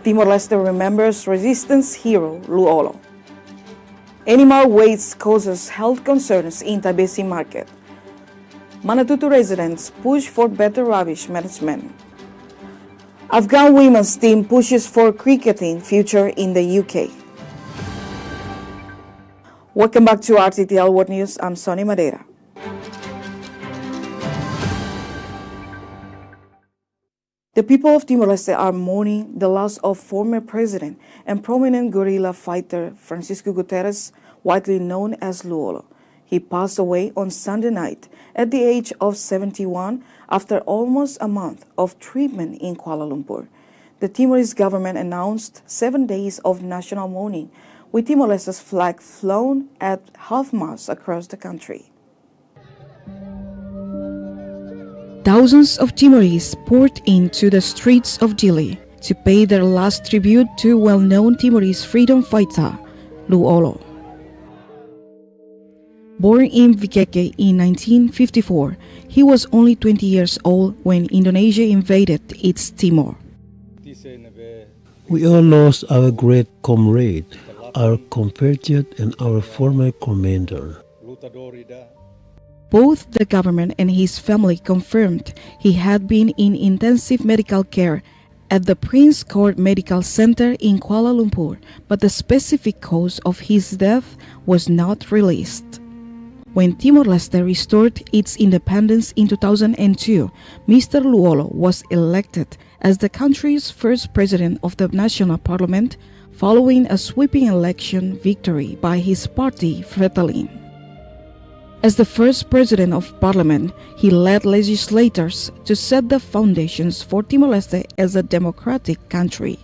Timor-Leste remembers resistance hero Luolo. Animal waste causes health concerns in Tabesi market. Manatutu residents push for better rubbish management. Afghan women's team pushes for cricketing future in the UK. Welcome back to RTTL World News. I'm Sonny Madeira. The people of Timor-Leste are mourning the loss of former president and prominent guerrilla fighter Francisco Guterres, widely known as Luolo. He passed away on Sunday night at the age of 71 after almost a month of treatment in Kuala Lumpur. The Timorese government announced 7 days of national mourning, with Timor-Leste's flag flown at half-mast across the country. Thousands of Timorese poured into the streets of Dili to pay their last tribute to well-known Timorese freedom fighter, Luolo. Born in Vikeke in 1954, he was only 20 years old when Indonesia invaded East Timor. We all lost our great comrade, our compatriot and our former commander. Both the government and his family confirmed he had been in intensive medical care at the Prince Court Medical Center in Kuala Lumpur, but the specific cause of his death was not released. When Timor-Leste restored its independence in 2002, Mr. Luolo was elected as the country's first president of the national parliament following a sweeping election victory by his party, Rttl. As the first president of parliament, he led legislators to set the foundations for Timor-Leste as a democratic country.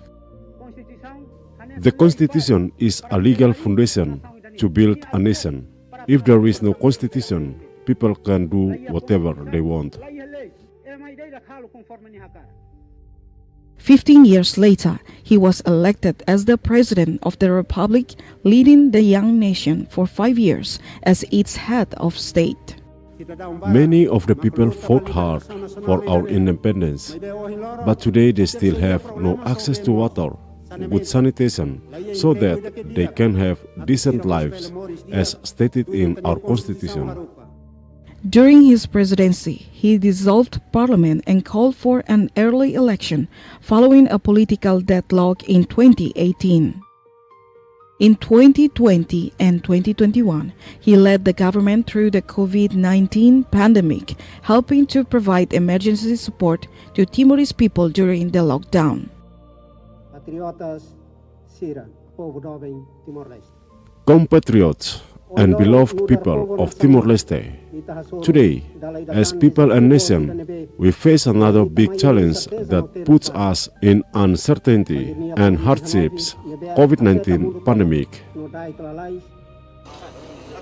The constitution is a legal foundation to build a nation. If there is no constitution, people can do whatever they want. 15 years later, he was elected as the president of the republic, leading the young nation for 5 years as its head of state. Many of the people fought hard for our independence, but today they still have no access to water, good sanitation, so that they can have decent lives, as stated in our constitution. During his presidency, he dissolved parliament and called for an early election following a political deadlock in 2018. In 2020 and 2021, he led the government through the COVID-19 pandemic, helping to provide emergency support to Timorese people during the lockdown. Compatriots and beloved people of Timor-Leste, today, as people and nation, we face another big challenge that puts us in uncertainty and hardships: COVID-19 pandemic.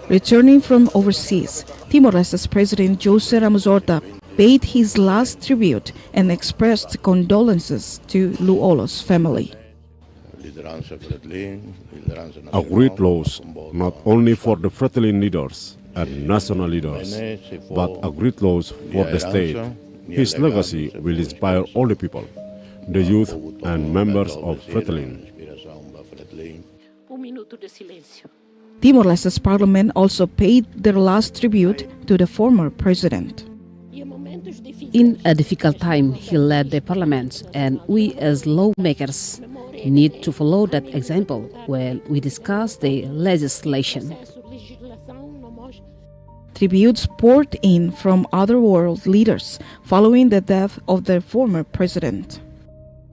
Returning from overseas, Timor-Leste's President Jose Ramos-Horta paid his last tribute and expressed condolences to Luolo's family. A great loss not only for the Rttl leaders and national leaders, but a great loss for the state. His legacy will inspire all the people, the youth and members of Rttl. Timor-Leste's parliament also paid their last tribute to the former president. In a difficult time, he led the parliament, and we as lawmakers need to follow that example when we discuss the legislation. Tributes poured in from other world leaders following the death of their former president.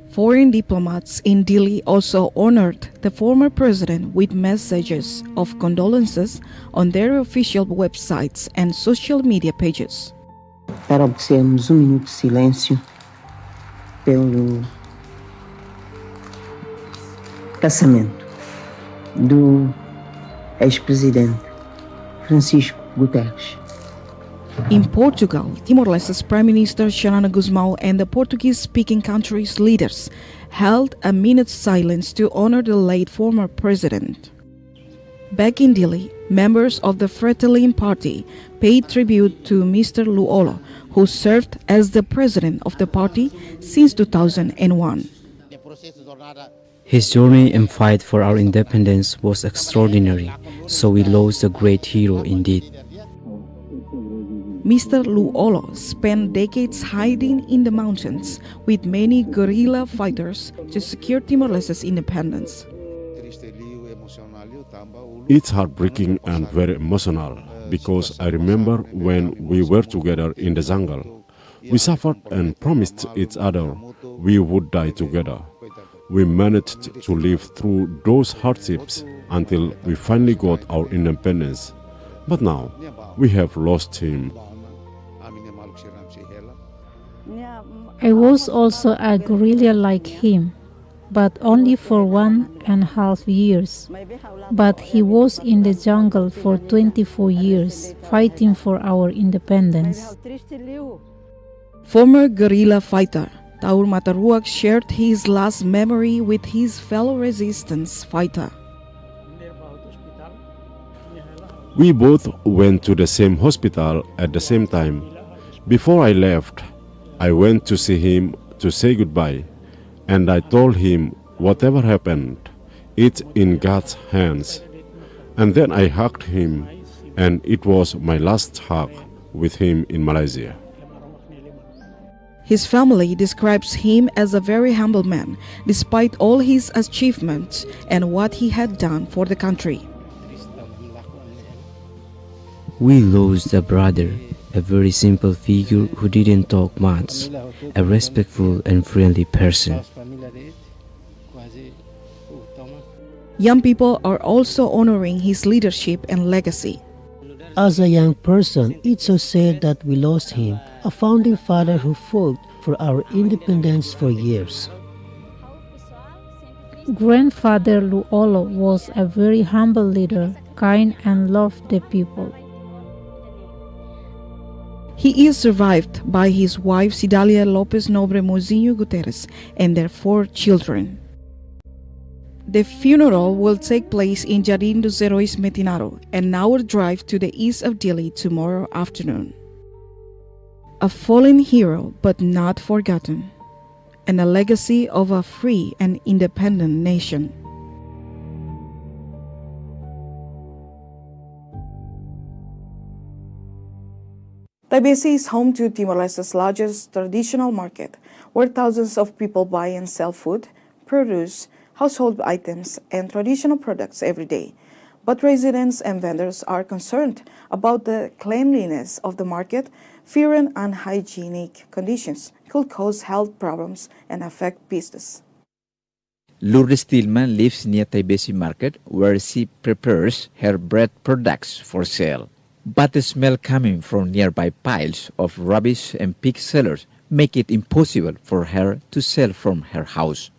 Foreign diplomats in Dili also honored the former president with messages of condolences on their official websites and social media pages. Para observarmos minuto de silêncio pelo passamento do ex-presidente Francisco Guterres. In Portugal, Timor-Leste's Prime Minister Xanana Gusmão and the Portuguese-speaking country's leaders held a minute's silence to honor the late former president. Back in Dili, members of the Rttl party paid tribute to Mr. Luolo, who served as the president of the party since 2001. His journey and fight for our independence was extraordinary, so we lost a great hero indeed. Mr. Luolo spent decades hiding in the mountains with many guerrilla fighters to secure Timor-Leste's independence. It's heartbreaking and very emotional because I remember when we were together in the jungle. We suffered and promised each other we would die together. We managed to live through those hardships until we finally got our independence. But now we have lost him. I was also a guerrilla like him, but only for 1.5 years. But he was in the jungle for 24 years, fighting for our independence. Former guerrilla fighter Taur Mataruak shared his last memory with his fellow resistance fighter. We both went to the same hospital at the same time. Before I left, I went to see him to say goodbye, and I told him whatever happened, it's in God's hands. And then I hugged him, and it was my last hug with him in Malaysia. His family describes him as a very humble man, despite all his achievements and what he had done for the country. We lost a brother, a very simple figure who didn't talk much, a respectful and friendly person. Young people are also honoring his leadership and legacy. As a young person, it's so sad that we lost him, a founding father who fought for our independence for years. Grandfather Luolo was a very humble leader, kind and loved the people. He is survived by his wife Cidalia Lopez Nobre Mozinho Guterres and their 4 children. The funeral will take place in Jardim dos Heróis Metinaro, an hour drive to the east of Dili tomorrow afternoon. A fallen hero but not forgotten, and a legacy of a free and independent nation. Taibesi is home to Timor-Leste's largest traditional market, where thousands of people buy and sell food, produce, household items, and traditional products every day. But residents and vendors are concerned about the cleanliness of the market, fearing unhygienic conditions could cause health problems and affect business. Lourdes Tillman lives near Taibesi Market, where she prepares her bread products for sale. But the smell coming from nearby piles of rubbish and pig sellers make it impossible for her to sell from her house.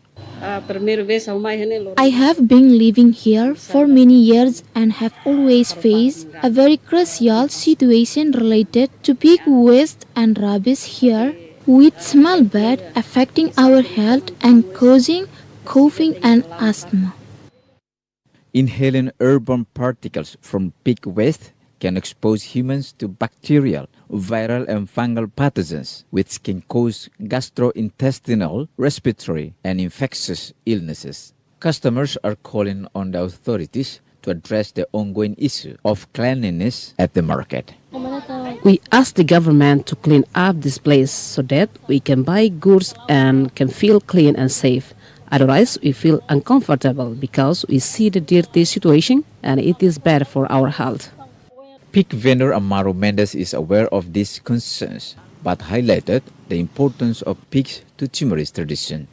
I have been living here for many years and have always faced a very crucial situation related to pig waste and rubbish here, which smell bad, affecting our health and causing coughing and asthma. Inhaling airborne particles from pig waste can expose humans to bacterial, viral and fungal pathogens, which can cause gastrointestinal, respiratory, and infectious illnesses. Customers are calling on the authorities to address the ongoing issue of cleanliness at the market. We ask the government to clean up this place so that we can buy goods and can feel clean and safe. Otherwise, we feel uncomfortable because we see the dirty situation and it is bad for our health. Pig vendor Amaro Mendes is aware of these concerns, but highlighted the importance of pigs to Timorese tradition.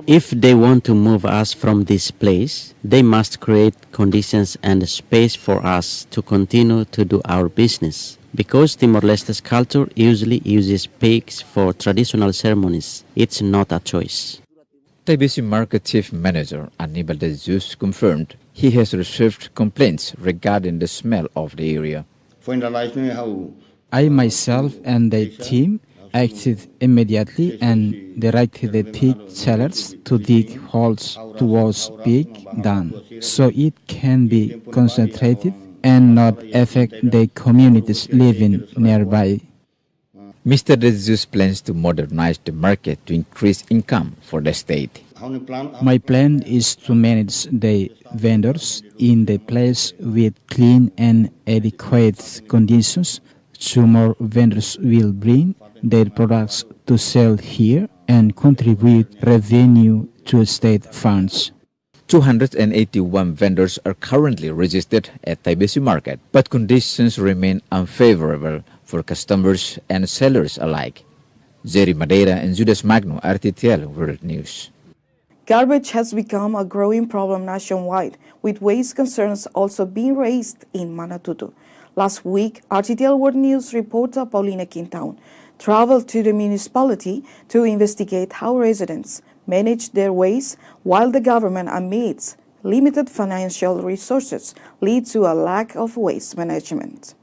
If they want to move us from this place, they must create conditions and space for us to continue to do our business. Because Timor-Leste's culture usually uses pigs for traditional ceremonies, it's not a choice. Taibesi Market Chief Manager Anibal de Jesus confirmed he has received complaints regarding the smell of the area. I myself and the team acted immediately and directed the pig sellers to dig holes towards pig dung so it can be concentrated and not affect the communities living nearby. Mr. De Jesus plans to modernize the market to increase income for the state. My plan is to manage the vendors in the place with clean and adequate conditions. So more vendors will bring their products to sell here and contribute revenue to state funds. 281 vendors are currently registered at Tibesi Market, but conditions remain unfavorable for customers and sellers alike. Jerry Madeira and Judas Magno, RTTL World News. Garbage has become a growing problem nationwide, with waste concerns also being raised in Manatuto. Last week, RTTL World News reporter Paulina Quintown traveled to the municipality to investigate how residents manage their waste while the government, amidst limited financial resources, leads to a lack of waste management.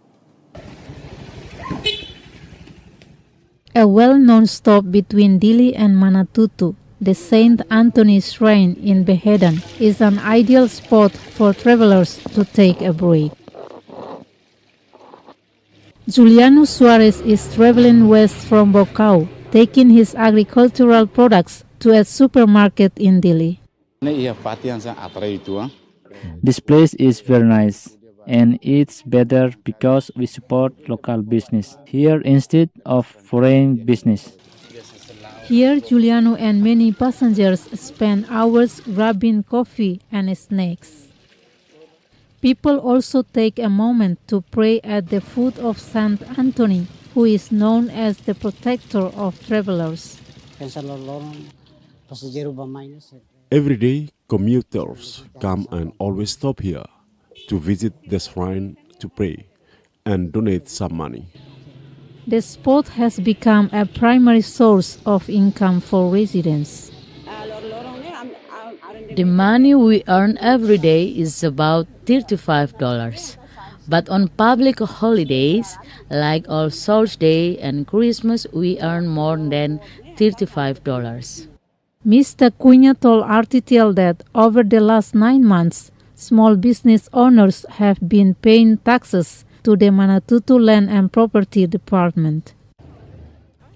A well-known stop between Dili and Manatuto, the Saint Anthony Shrine in Behedan, is an ideal spot for travelers to take a break. Juliano Suarez is traveling west from Bocau, taking his agricultural products to a supermarket in Dili. This place is very nice, and it's better because we support local business here instead of foreign business. Here, Juliano and many passengers spend hours grabbing coffee and snacks. People also take a moment to pray at the foot of Saint Anthony, who is known as the protector of travelers. Every day, commuters come and always stop here to visit the shrine to pray and donate some money. The spot has become a primary source of income for residents. The money we earn every day is about $35, but on public holidays like All Souls Day and Christmas we earn more than $35. Mr. Cunha told RTTL that over the last 9 months, small business owners have been paying taxes to the Manatuto Land and Property Department.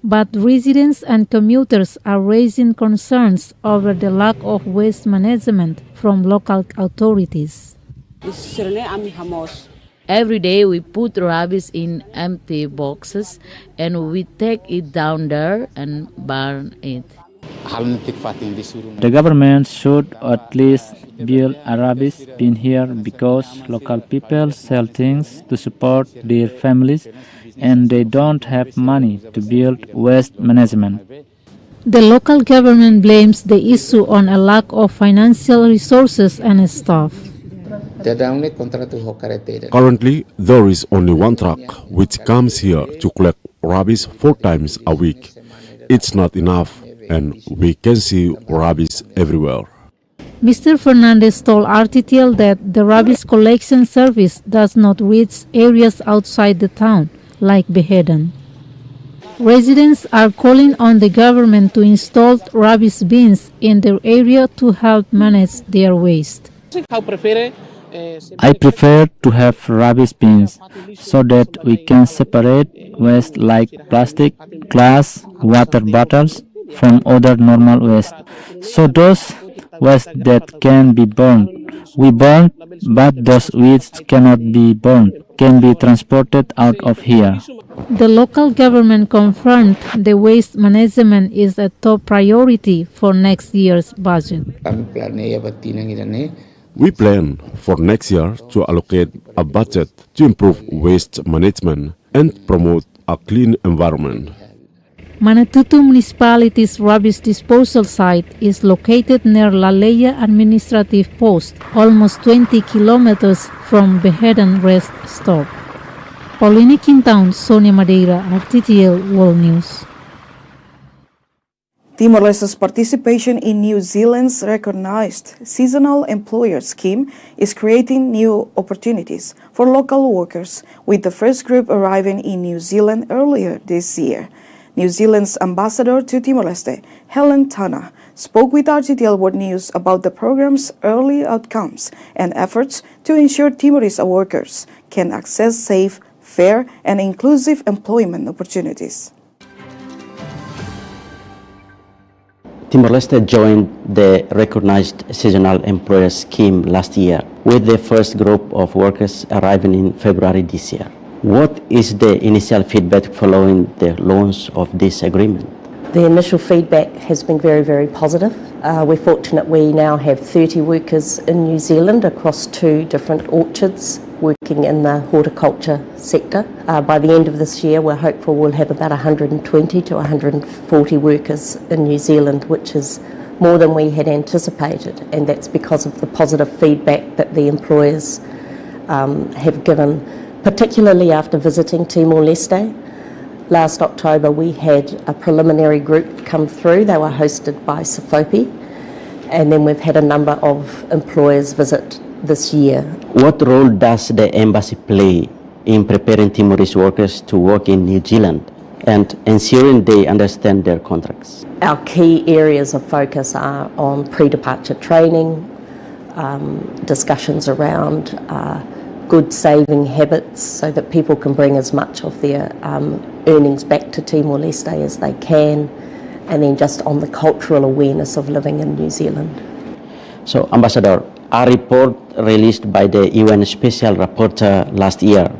But residents and commuters are raising concerns over the lack of waste management from local authorities. Every day we put rubbish in empty boxes and we take it down there and burn it. The government should at least build a rubbish bin here because local people sell things to support their families and they don't have money to build waste management. The local government blames the issue on a lack of financial resources and staff. Currently, there is only one truck which comes here to collect rubbish 4 times a week. It's not enough, and we can see rubbish everywhere. Mr. Fernandez told RTTL that the rubbish collection service does not reach areas outside the town, like Behedan. Residents are calling on the government to install rubbish bins in their area to help manage their waste. I prefer to have rubbish bins so that we can separate waste like plastic, glass, water bottles from other normal waste. So those waste that can be burned, we burn, but those waste cannot be burned, can be transported out of here. The local government confirmed the waste management is a top priority for next year's budget. We plan for next year to allocate a budget to improve waste management and promote a clean environment. Manatuto Municipality's rubbish disposal site is located near La Leia Administrative Post, almost 20 kilometers from Behedan Rest Stop. Paulina Quintown, Sonia Madeira, RTTL World News. Timor-Leste's participation in New Zealand's recognized seasonal employer scheme is creating new opportunities for local workers, with the first group arriving in New Zealand earlier this year. New Zealand's ambassador to Timor-Leste, Helen Tana, spoke with RTTL World News about the program's early outcomes and efforts to ensure Timorese workers can access safe, fair, and inclusive employment opportunities. Timor-Leste joined the recognized seasonal employer scheme last year, with the first group of workers arriving in February this year. What is the initial feedback following the launch of this agreement? The initial feedback has been very, very positive. We're fortunate we now have 30 workers in New Zealand across 2 different orchards working in the horticulture sector. By the end of this year, we're hopeful we'll have about 120 to 140 workers in New Zealand, which is more than we had anticipated, and that's because of the positive feedback that the employers have given, particularly after visiting Timor-Leste. Last October we had a preliminary group come through. They were hosted by SAFOPI, and then we've had a number of employers visit this year. What role does the embassy play in preparing Timorese workers to work in New Zealand and ensuring they understand their contracts? Our key areas of focus are on pre-departure training, discussions around good saving habits so that people can bring as much of their earnings back to Timor-Leste as they can, and then just on the cultural awareness of living in New Zealand. So, Ambassador, a report released by the UN Special Rapporteur last year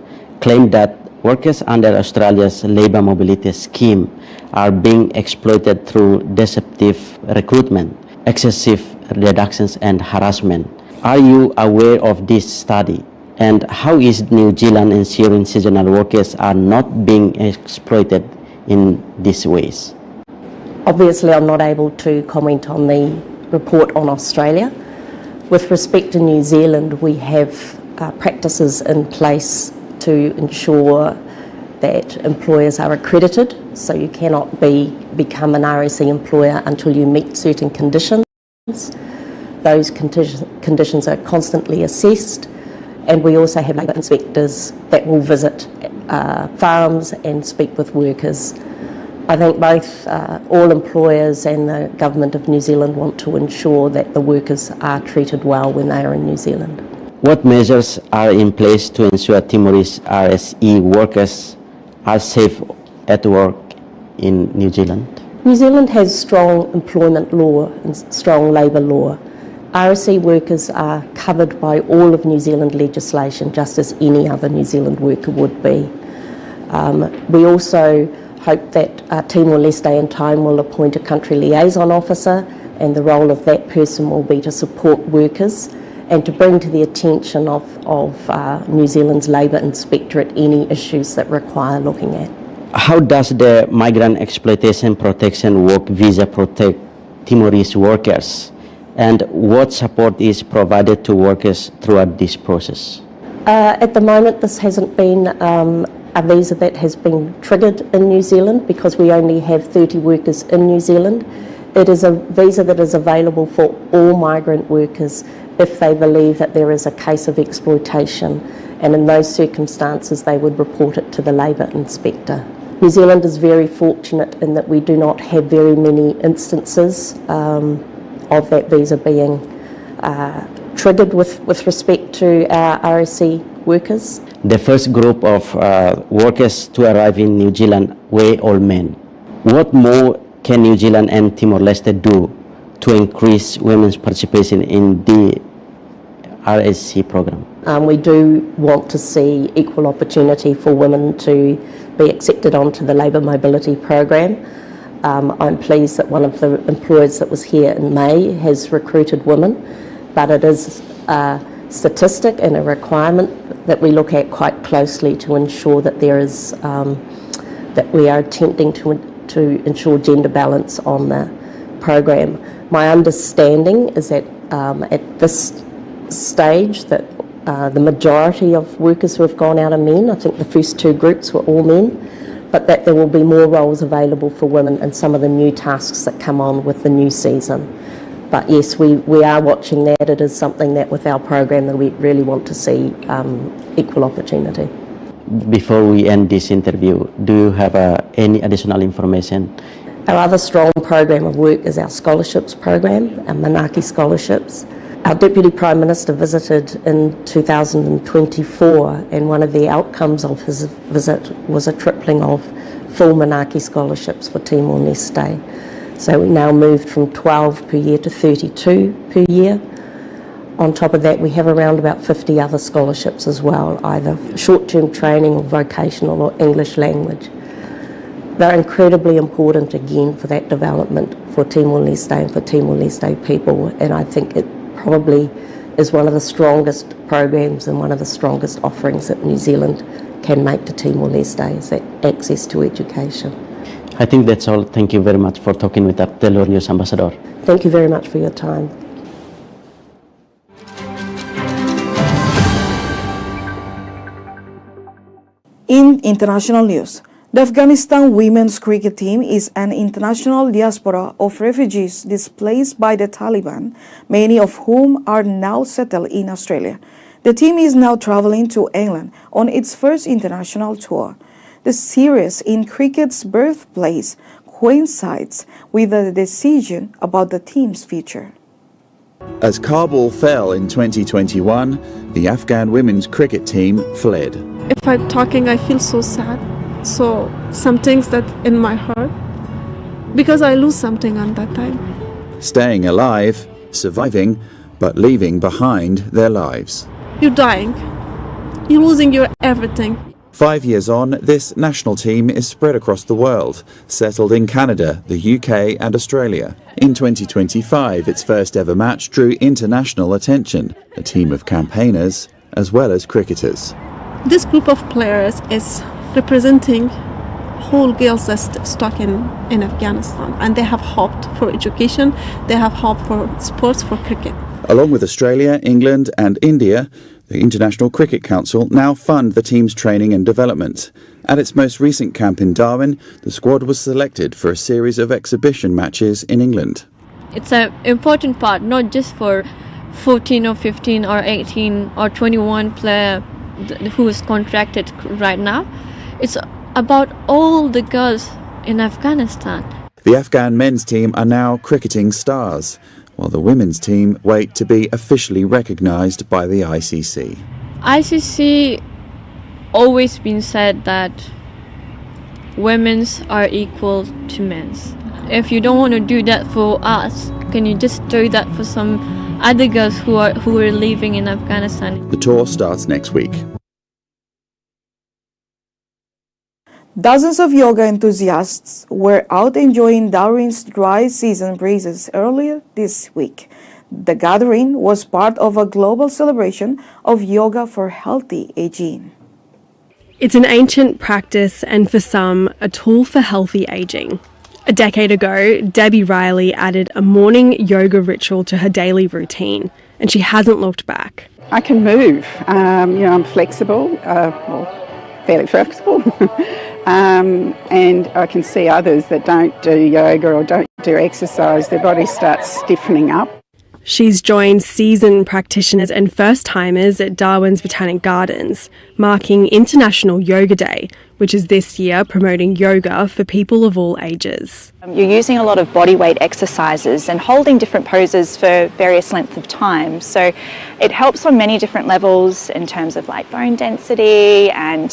claimed that workers under Australia's labour mobility scheme are being exploited through deceptive recruitment, excessive deductions and harassment. Are you aware of this study? And how is New Zealand ensuring seasonal workers are not being exploited in these ways? Obviously, I'm not able to comment on the report on Australia. With respect to New Zealand, we have practices in place to ensure that employers are accredited, so you cannot become an RSE employer until you meet certain conditions. Those conditions are constantly assessed, and we also have labour inspectors that will visit farms and speak with workers. I think both all employers and the Government of New Zealand want to ensure that the workers are treated well when they are in New Zealand. What measures are in place to ensure Timorese RSE workers are safe at work in New Zealand? New Zealand has strong employment law and strong labour law. RSE workers are covered by all of New Zealand legislation, just as any other New Zealand worker would be. We also hope that Timor-Leste in time will appoint a country liaison officer, and the role of that person will be to support workers and to bring to the attention of New Zealand's labour inspectorate any issues that require looking at. How does the Migrant Exploitation Protection Work Visa protect Timorese workers? And what support is provided to workers throughout this process? At the moment, this hasn't been a visa that has been triggered in New Zealand because we only have 30 workers in New Zealand. It is a visa that is available for all migrant workers if they believe that there is a case of exploitation, and in those circumstances they would report it to the labour inspector. New Zealand is very fortunate in that we do not have very many instances of that visa being triggered with respect to our RSE workers. The first group of workers to arrive in New Zealand were all men. What more can New Zealand and Timor-Leste do to increase women's participation in the RSE program? We do want to see equal opportunity for women to be accepted onto the labour mobility program. I'm pleased that one of the employers that was here in May has recruited women, but it is a statistic and a requirement that we look at quite closely to ensure that there is that we are attempting to ensure gender balance on the program. My understanding is that at this stage that the majority of workers who have gone out are men. I think the first 2 groups were all men, but that there will be more roles available for women and some of the new tasks that come on with the new season. But yes, we are watching that. It is something that with our program that we really want to see equal opportunity. Before we end this interview, do you have any additional information? Our other strong program of work is our scholarships program, our Manaki scholarships. Our Deputy Prime Minister visited in 2024, and one of the outcomes of his visit was a tripling of full Manaki scholarships for Timor-Leste. So we now moved from 12 per year to 32 per year. On top of that, we have around about 50 other scholarships as well, either short-term training or vocational or English language. They're incredibly important again for that development for Timor-Leste and for Timor-Leste people, and I think it probably is one of the strongest programs and one of the strongest offerings that New Zealand can make to Timor-Leste, is that access to education. I think that's all. Thank you very much for talking with RTTL News Ambassador. Thank you very much for your time. In international news, the Afghanistan women's cricket team is an international diaspora of refugees displaced by the Taliban, many of whom are now settled in Australia. The team is now traveling to England on its first international tour. The series in cricket's birthplace coincides with the decision about the team's future. As Kabul fell in 2021, the Afghan women's cricket team fled. If I'm talking, I feel so sad. So some things that in my heart, because I lose something on that time. Staying alive, surviving, but leaving behind their lives. You're dying. You're losing your everything. 5 years on, this national team is spread across the world, settled in Canada, the UK and Australia. In 2025, its first ever match drew international attention, a team of campaigners as well as cricketers. This group of players is representing whole girls that stuck in Afghanistan, and they have hoped for education, they have hoped for sports, for cricket. Along with Australia, England and India, the International Cricket Council now fund the team's training and development. At its most recent camp in Darwin, the squad was selected for a series of exhibition matches in England. It's an important part, not just for 14 or 15 or 18 or 21 player who is contracted right now. It's about all the girls in Afghanistan. The Afghan men's team are now cricketing stars, while the women's team wait to be officially recognised by the ICC. ICC always been said that women's are equal to men's. If you don't want to do that for us, can you just do that for some other girls who are living in Afghanistan? The tour starts next week. Dozens of yoga enthusiasts were out enjoying Darwin's dry season breezes earlier this week. The gathering was part of a global celebration of yoga for healthy aging. It's an ancient practice and for some, a tool for healthy aging. A decade ago, Debbie Riley added a morning yoga ritual to her daily routine, and she hasn't looked back. I can move. I'm flexible, fairly flexible. And I can see others that don't do yoga or don't do exercise, their body starts stiffening up. She's joined seasoned practitioners and first-timers at Darwin's Botanic Gardens, marking International Yoga Day, which is this year promoting yoga for people of all ages. You're using a lot of body weight exercises and holding different poses for various lengths of time. So it helps on many different levels in terms of like bone density and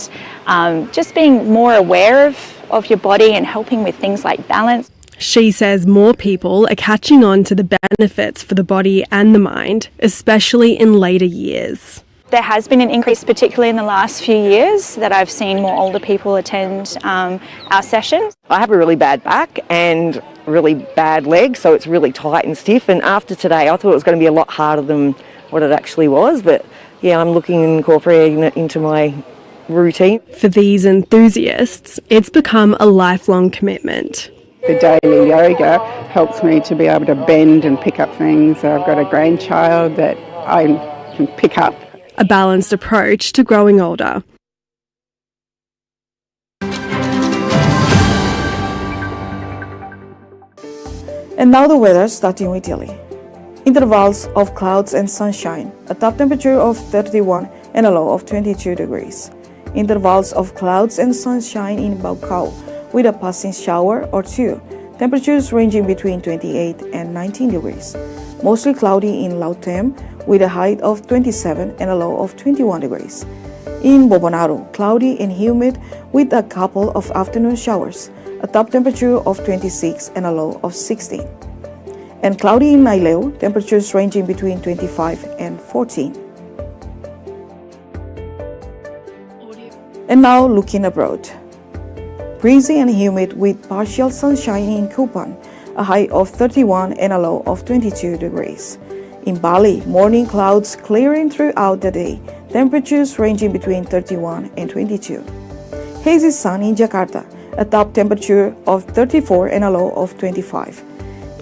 just being more aware of your body and helping with things like balance. She says more people are catching on to the benefits for the body and the mind, especially in later years. There has been an increase, particularly in the last few years, that I've seen more older people attend our sessions. I have a really bad back and really bad legs, so it's really tight and stiff. And after today, I thought it was going to be a lot harder than what it actually was. But yeah, I'm looking and incorporating it into my routine. For these enthusiasts, it's become a lifelong commitment. The daily yoga helps me to be able to bend and pick up things. I've got a grandchild that I can pick up. A balanced approach to growing older. And now the weather, starting with Italy. Intervals of clouds and sunshine, a top temperature of 31 and a low of 22 degrees. Intervals of clouds and sunshine in Baucau, with a passing shower or two, temperatures ranging between 28 and 19 degrees. Mostly cloudy in Lautem, with a height of 27 and a low of 21 degrees. In Bobonaro, cloudy and humid with a couple of afternoon showers, a top temperature of 26 and a low of 16. And cloudy in Naileu, temperatures ranging between 25 and 14. And now looking abroad. Breezy and humid with partial sunshine in Kupang, a high of 31 and a low of 22 degrees. In Bali, morning clouds clearing throughout the day, temperatures ranging between 31 and 22. Hazy sun in Jakarta, a top temperature of 34 and a low of 25.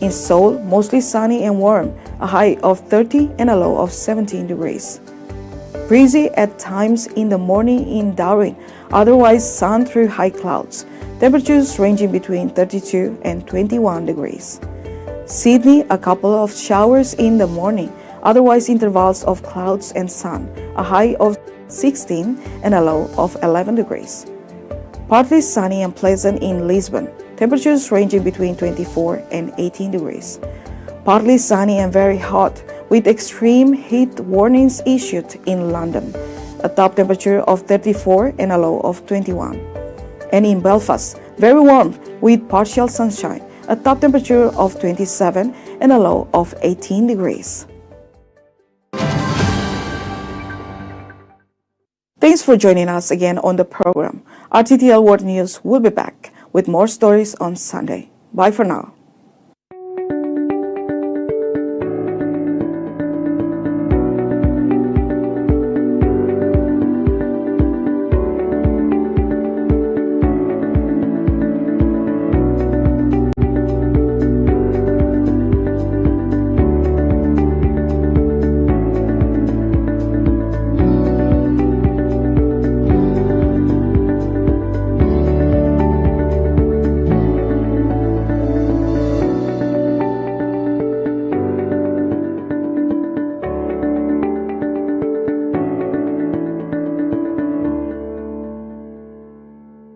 In Seoul, mostly sunny and warm, a high of 30 and a low of 17 degrees. Breezy at times in the morning in Darwin, otherwise sun through high clouds, temperatures ranging between 32 and 21 degrees. Sydney, a couple of showers in the morning, otherwise intervals of clouds and sun, a high of 16 and a low of 11 degrees. Partly sunny and pleasant in Lisbon, temperatures ranging between 24 and 18 degrees. Partly sunny and very hot, with extreme heat warnings issued in London, a top temperature of 34 and a low of 21. And in Belfast, very warm with partial sunshine, a top temperature of 27 and a low of 18 degrees. Thanks for joining us again on the program. RTTL World News will be back with more stories on Sunday. Bye for now.